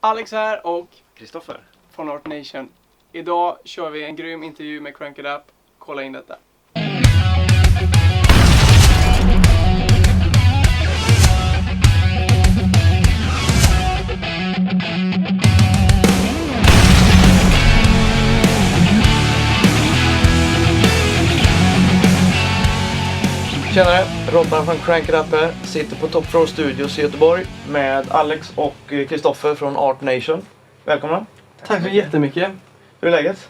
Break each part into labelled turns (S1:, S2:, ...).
S1: Alex här och
S2: Kristoffer
S1: från Art Nation. Idag kör vi en grym intervju med Crank It Up. Kolla in detta.
S2: Tjenare, Robban från Crank It Up här. Sitter på Top Floor Studios i Göteborg med Alex och Kristoffer från Art Nation. Välkomna.
S1: Tack så jättemycket.
S2: Hur är läget?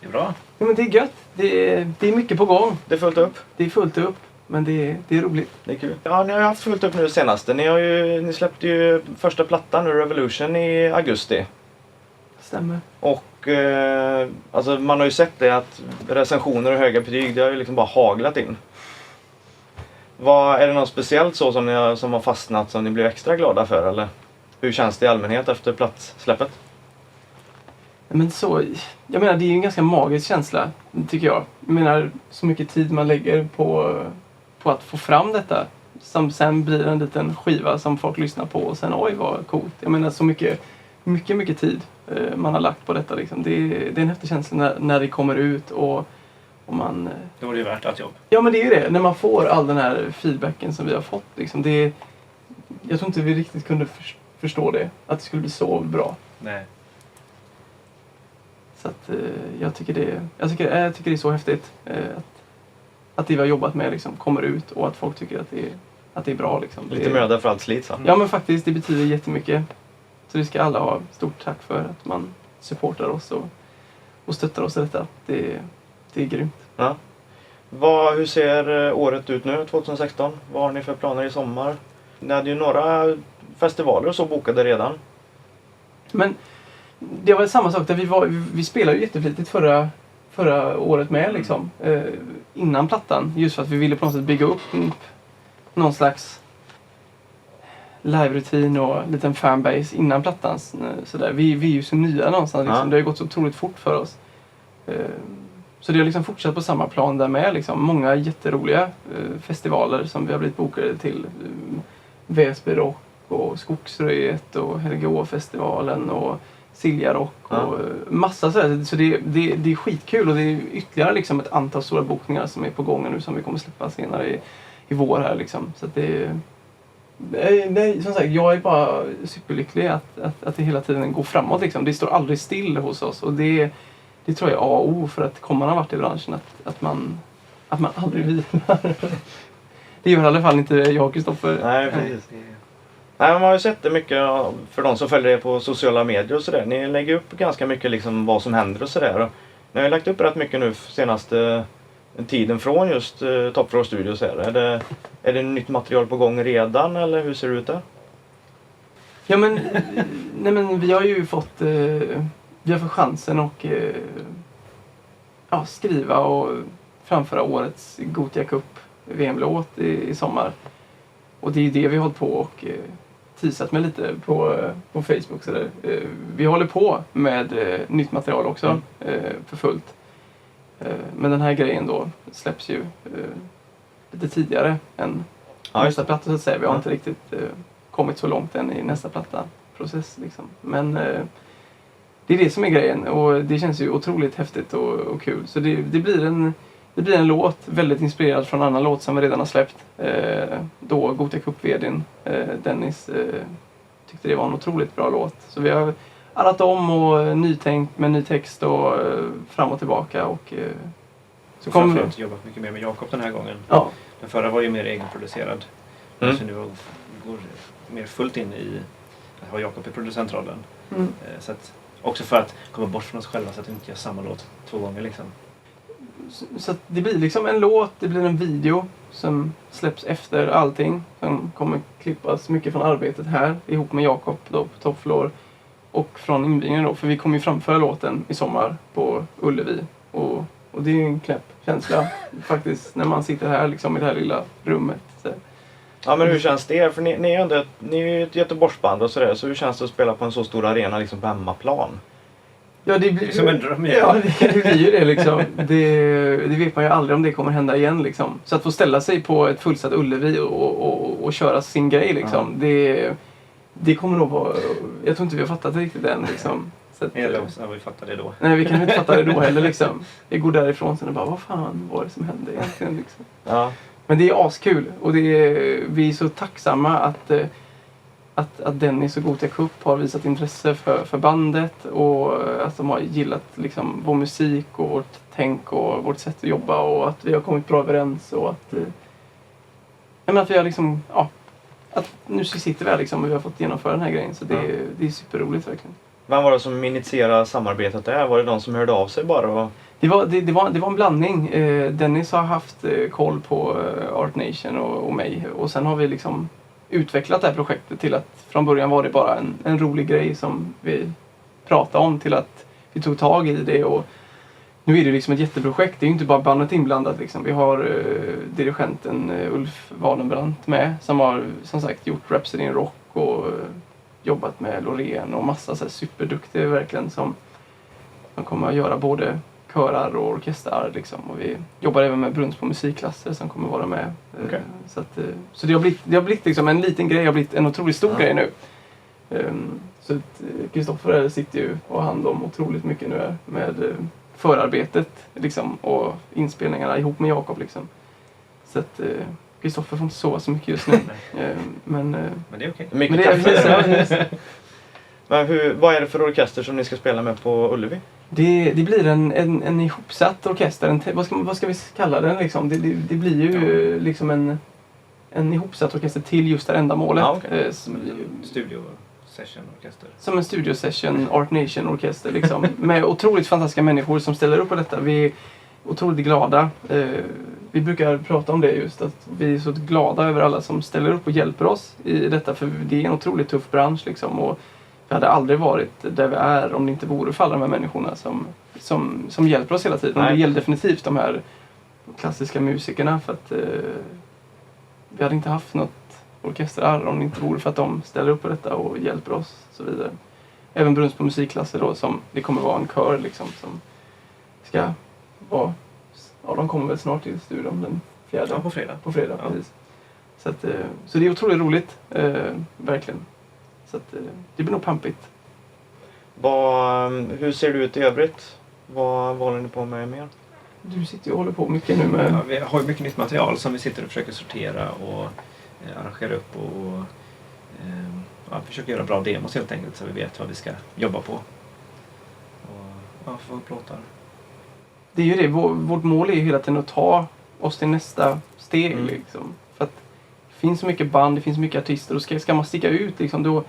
S3: Det är bra.
S1: Ja, men det är gött. Det är mycket på gång.
S2: Det är fullt upp.
S1: Det är fullt upp, men det är roligt.
S2: Det är kul. Ja, ni har ju haft fullt upp nu det senaste. Ni släppte ju första plattan nu, Revolution, i augusti.
S1: Stämmer.
S2: Och alltså man har ju sett det att recensioner och höga betyg, det har ju liksom bara haglat in. Är det något speciellt så som har fastnat som ni blev extra glada för, eller hur känns det i allmänhet efter plattsläppet?
S1: Men jag menar, det är ju en ganska magisk känsla, tycker jag. Jag menar, så mycket tid man lägger på att få fram detta. Som sen blir en liten skiva som folk lyssnar på och sen, oj vad coolt. Jag menar, så mycket tid man har lagt på detta liksom. Det är en häftig känsla när det kommer ut och man...
S3: Då var det ju värt allt jobb.
S1: Ja, men det är ju det. När man får all den här feedbacken som vi har fått liksom. Jag tror inte vi riktigt kunde förstå det. Att det skulle bli så bra.
S3: Nej.
S1: Så att jag tycker det är så häftigt att det vi har jobbat med liksom kommer ut och att folk tycker att det är bra liksom.
S2: Lite möda för allt slit så.
S1: Ja, men faktiskt, det betyder jättemycket. Så det ska alla ha stort tack för att man supportar oss och stöttar oss i detta. Det är grymt.
S2: Ja. Hur ser året ut nu, 2016? Vad har ni för planer i sommar? Ni hade ju några festivaler och så bokade redan.
S1: Men det var samma sak där vi spelade ju jätteflitigt förra året med liksom. Innan plattan. Just för att vi ville på något sätt bygga upp någon slags live-rutin och liten fanbase innan plattan. Sådär. Vi är ju så nya någonstans liksom. Ja. Det har ju gått så otroligt fort för oss. Så det har liksom fortsatt på samma plan där med liksom. Många jätteroliga festivaler som vi har blivit bokade till. Väsby Rock och Skogsröjet och Helgeå-festivalen och Silja Rock och massa sådär. Så det är skitkul och det är ytterligare liksom ett antal stora bokningar som är på gång nu som vi kommer släppa senare i vår här liksom. Så att nej, som sagt, jag är bara superlycklig att det hela tiden går framåt liksom. Det står aldrig still hos oss och det tror jag är A och O för att komma någon vart i branschen att man aldrig vilar. Det gör i alla fall inte jag och Kristoffer.
S2: Nej, precis. Nej, man har ju sett det mycket för de som följer er på sociala medier och sådär. Ni lägger upp ganska mycket liksom vad som händer och sådär. Ni har ju lagt upp rätt mycket nu senaste tiden från just Top Floor Studios här. Är det nytt material på gång redan eller hur ser det ut där?
S1: Ja, men vi har ju fått chansen att skriva och framföra årets Gothia Cup VM-låt i sommar. Och det är det vi har hållit på och teasat med lite på Facebook. Så där. Vi håller på med nytt material också för fullt. Men den här grejen då släpps ju lite tidigare än nästa platta så att säga. Vi har inte riktigt kommit så långt än i nästa platta-process liksom. Men det är det som är grejen och det känns ju otroligt häftigt och kul. Så det blir en låt väldigt inspirerad från en annan låt som vi redan har släppt. Då Gothia Cup-vdn Dennis tyckte det var en otroligt bra låt. Så vi har allat om och nytänkt med ny text och fram och tillbaka. Och,
S3: så framförallt jobbat mycket mer med Jakob den här gången.
S1: Ja.
S3: Den förra var ju mer egenproducerad. Så nu går mer fullt in i att ha Jakob i producentrollen. Så att, också för att komma bort från oss själva så att vi inte gör samma låt 2 gånger liksom.
S1: Så det blir liksom en låt, det blir en video som släpps efter allting. Som kommer klippas mycket från arbetet här ihop med Jakob då på Top Floor. Och från invigningen då, för vi kommer ju framföra låten i sommar på Ullevi. Och det är ju en knäpp känsla faktiskt när man sitter här liksom i det här lilla rummet. Så.
S2: Ja, men hur känns det? För ni är ju ett Göteborgsband och sådär. Så hur känns det att spela på en så stor arena liksom på hemmaplan?
S1: Ja, det blir
S3: som en dröm.
S1: Ja, det blir ju det liksom. Det vet man ju aldrig om det kommer hända igen liksom. Så att få ställa sig på ett fullsatt Ullevi och köra sin grej liksom. Det kommer nog vara... Jag tror inte vi har fattat det riktigt än liksom. Så att,
S3: Eller så har vi fattat det då.
S1: nej, vi kan inte fatta det då heller liksom. Vi går därifrån sen och bara, vad fan var det som hände egentligen liksom.
S2: Ja.
S1: Men det är askul och vi är så tacksamma att Dennis och Gothia Cup har visat intresse för bandet och att de har gillat liksom vår musik och vårt tänk och vårt sätt att jobba och att vi har kommit bra överens och att att vi har liksom, ja, att nu sitter vi här liksom och vi har fått genomföra den här grejen så det är superroligt verkligen.
S2: Vem var det som initierade samarbetet där? Var det de som hörde av sig bara? Och...
S1: Det var en blandning. Dennis har haft koll på Art Nation och mig och sen har vi liksom utvecklat det här projektet till att från början var det bara en rolig grej som vi pratade om till att vi tog tag i det och nu är det liksom ett jätteprojekt. Det är ju inte bara bandet inblandat liksom. Vi har dirigenten Ulf Wadenbrandt med som har som sagt gjort Rhapsody in Rock och jobbat med Loreen och massa så här superduktiga verkligen som kommer att göra både körar och orkestrar liksom. Och vi jobbar även med Brunns på musikklasser som kommer vara med.
S2: Okay.
S1: Så det har blivit liksom en liten grej, har blivit en otroligt stor grej nu. Så Kristoffer sitter ju och har hand om otroligt mycket nu med förarbetet liksom, och inspelningarna ihop med Jakob liksom. Så att Kristoffer får inte sova så mycket just nu. Men
S3: det är okej.
S2: Mycket tack för det. Men vad är det för orkester som ni ska spela med på Ullevi?
S1: Det blir en ihopsatt orkester. Vad ska vi kalla den liksom? Det blir ju liksom en ihopsatt orkester till just det ändamålet.
S2: Ah, okay.
S3: Studio session orkester.
S1: Som en studio session Art Nation orkester liksom. Med otroligt fantastiska människor som ställer upp på detta. Vi är otroligt glada. Vi brukar prata om det just. Att vi är så glada över alla som ställer upp och hjälper oss i detta. För det är en otroligt tuff bransch liksom. Och vi hade aldrig varit där vi är om det inte vore för alla de här människorna som hjälper oss hela tiden. Och det gäller definitivt de här klassiska musikerna för att vi hade inte haft något orkestrar om det inte vore för att de ställer upp på detta och hjälper oss och så vidare. Även Brunns på musikklasser då som det kommer vara en kör liksom som ska vara, ja de kommer väl snart till studion den 4.
S3: Ja, på fredag.
S1: På fredag,
S3: ja.
S1: Precis. Så det är otroligt roligt, verkligen. Så att, det blir nog pampigt.
S2: Hur ser det ut i övrigt? Vad håller ni på med mer?
S1: Du sitter ju och håller på mycket nu med...
S3: Ja, vi har ju mycket nytt material som vi sitter och försöker sortera och arrangera upp och försöker göra bra demos helt enkelt så vi vet vad vi ska jobba på. Och få upp låtar.
S1: Det är ju det. Vårt mål är ju hela tiden att ta oss till nästa steg liksom. För att det finns så mycket band, det finns så mycket artister och ska man sticka ut liksom, då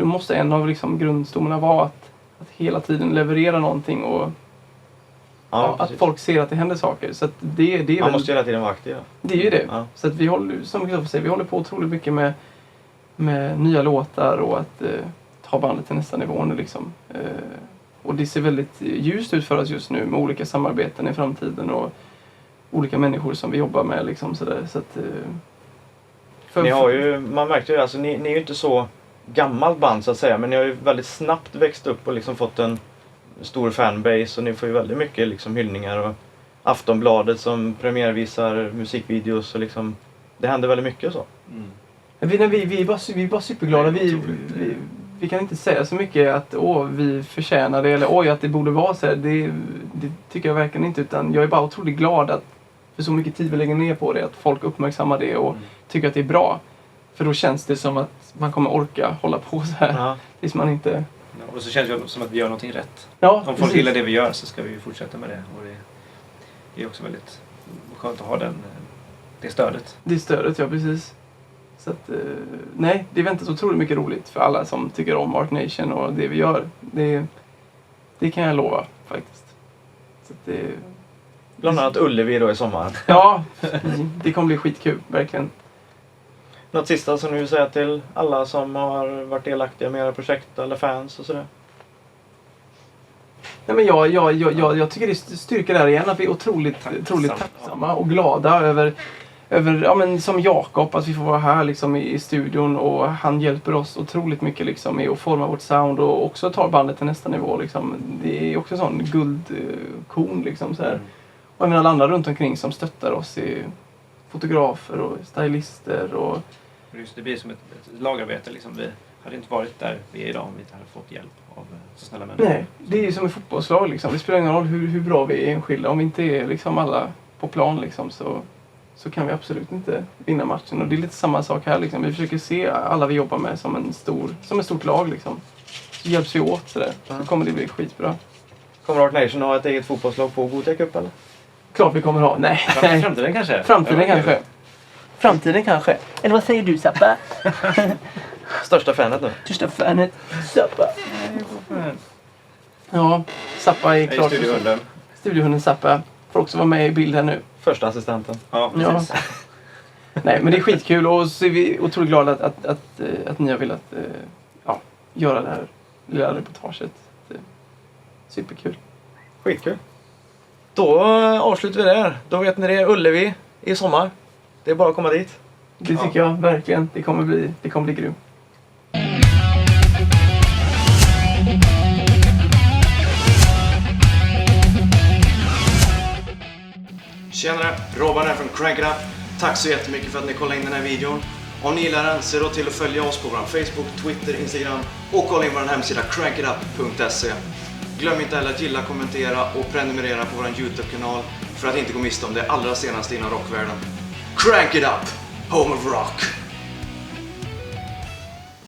S1: måste en av liksom grundstommarna vara att hela tiden leverera någonting och att folk ser att det händer saker. Så att det är
S2: man måste hela tiden vara aktiv.
S1: Det är ju det.
S2: Ja.
S1: Så att vi håller, som Kristoffer säger, vi håller på otroligt mycket med nya låtar och att ta bandet till nästa nivå nu liksom. Och det ser väldigt ljust ut för oss just nu med olika samarbeten i framtiden och olika människor som vi jobbar med liksom sådär. Så att,
S2: ni har ju, man märker ju, alltså ni är ju inte så gammalt band så att säga, men ni har ju väldigt snabbt växt upp och liksom fått en stor fanbase och ni får ju väldigt mycket liksom hyllningar och Aftonbladet som premiärvisar musikvideos och liksom det händer väldigt mycket så.
S1: Vi är bara superglada. Vi kan inte säga så mycket att vi förtjänar det eller att det borde vara så här. Det tycker jag verkligen inte, utan jag är bara otroligt glad att för så mycket tid vi lägger ner på det, att folk uppmärksammar det och tycker att det är bra. För då känns det som att man kommer orka hålla på så här tills man inte...
S3: Ja, och så känns det som att vi gör någonting rätt.
S1: Ja,
S3: om folk gillar det vi gör så ska vi fortsätta med det. Och det är också väldigt skönt att ha det stödet.
S1: Det stödet, ja precis. Så att, nej, det väntas otroligt mycket roligt för alla som tycker om Art Nation och det vi gör. Det kan jag lova faktiskt. Så att
S2: bland annat Ullevi då i sommar.
S1: Ja, det kommer bli skitkul, verkligen.
S2: Något sista som du vill säga till alla som har varit delaktiga med era projekt eller fans och sådär?
S1: Nej, men jag tycker det styrker där igen att vi är otroligt tacksamma och glada över som Jakob att vi får vara här liksom i studion och han hjälper oss otroligt mycket liksom i att forma vårt sound och också tar bandet till nästa nivå liksom. Det är också en sån guldkorn liksom så här. Och även alla andra runt omkring som stöttar oss i fotografer och stylister och
S3: För just det blir som ett lagarbete. Liksom. Vi hade inte varit där vi är idag om vi inte hade fått hjälp av så snälla människor.
S1: Nej, det är ju som ett fotbollslag liksom. Det spelar ingen roll hur bra vi är enskilda. Om vi inte är liksom alla på plan liksom, så kan vi absolut inte vinna matchen. Och det är lite samma sak här liksom. Vi försöker se alla vi jobbar med som ett stort lag liksom. Så hjälps vi åt sådär. Så kommer det bli skitbra.
S2: Kommer Rock Nation ha ett eget fotbollslag på Gothia Cup eller?
S1: Klart vi kommer ha. Nej.
S3: Framtiden kanske?
S1: Framtiden kanske. Eller vad säger du, Zappa?
S2: Största fanet nu.
S1: Största fanet, Zappa. Ja, Zappa är klart. Studiohunden Zappa får också vara med i bilden nu.
S2: Första assistenten.
S3: Ja, precis.
S1: Ja. Nej, men det är skitkul och så är vi otroligt glada att ni har velat göra det här lilla reportaget. Det är superkul.
S2: Skitkul. Då avslutar vi där. Då vet ni det, Ullevi i sommar. Det är bara att komma dit.
S1: Det tycker jag verkligen. Det kommer bli grymt.
S2: Tjenare, Robban här från Crank It Up. Tack så jättemycket för att ni kollade in den här videon. Om ni gillar den, se då till att följa oss på vår Facebook, Twitter, Instagram och kolla in vår hemsida crankitup.se. Glöm inte heller att gilla, kommentera och prenumerera på vår YouTube-kanal för att inte gå miste om det allra senaste inom rockvärlden. Crank It Up, Home of Rock!